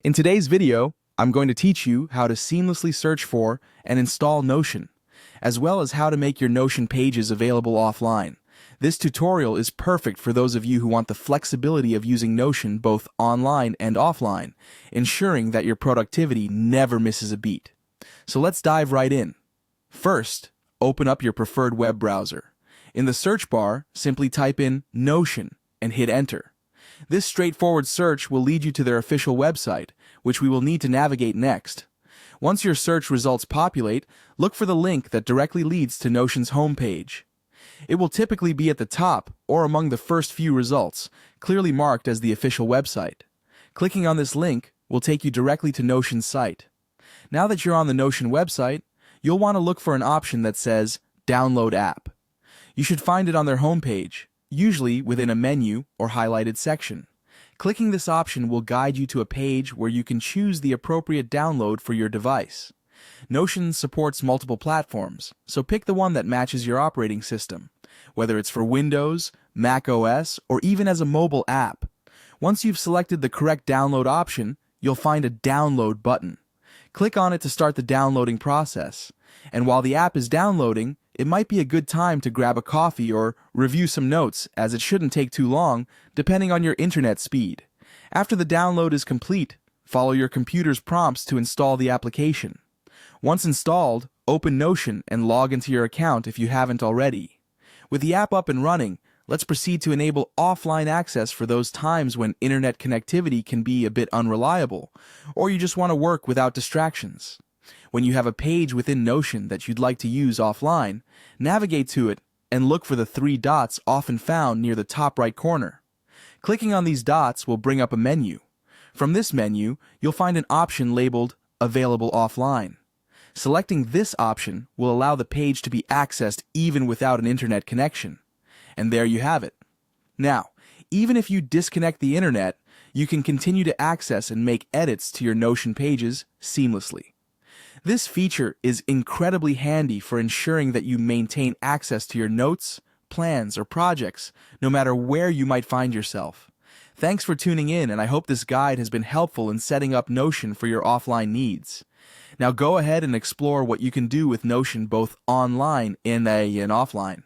In today's video, I'm going to teach you how to seamlessly search for and install Notion, as well as how to make your Notion pages available offline. This tutorial is perfect for those of you who want the flexibility of using Notion both online and offline, ensuring that your productivity never misses a beat. So let's dive right in. First, open up your preferred web browser. In the search bar, simply type in Notion and hit enter. This straightforward search will lead you to their official website, which we will need to navigate next. Once your search results populate, look for the link that directly leads to Notion's homepage. It will typically be at the top or among the first few results, clearly marked as the official website. Clicking on this link will take you directly to Notion's site. Now that you're on the Notion website, you'll want to look for an option that says Download App. You should find it on their homepage, usually within a menu or highlighted section. Clicking this option will guide you to a page where you can choose the appropriate download for your device. Notion supports multiple platforms, so pick the one that matches your operating system, whether it's for Windows, Mac OS, or even as a mobile app. Once you've selected the correct download option, you'll find a download button. Click on it to start the downloading process. And while the app is downloading, it might be a good time to grab a coffee or review some notes, as it shouldn't take too long, depending on your internet speed. After the download is complete, follow your computer's prompts to install the application. Once installed, open Notion and log into your account if you haven't already. With the app up and running, let's proceed to enable offline access for those times when internet connectivity can be a bit unreliable, or you just want to work without distractions. When you have a page within Notion that you'd like to use offline, navigate to it and look for the three dots often found near the top right corner. Clicking on these dots will bring up a menu. From this menu, you'll find an option labeled Available Offline. Selecting this option will allow the page to be accessed even without an internet connection. And there you have it. Now, even if you disconnect the internet, you can continue to access and make edits to your Notion pages seamlessly. This feature is incredibly handy for ensuring that you maintain access to your notes, plans, or projects, no matter where you might find yourself. Thanks for tuning in, and I hope this guide has been helpful in setting up Notion for your offline needs. Now go ahead and explore what you can do with Notion both online and offline.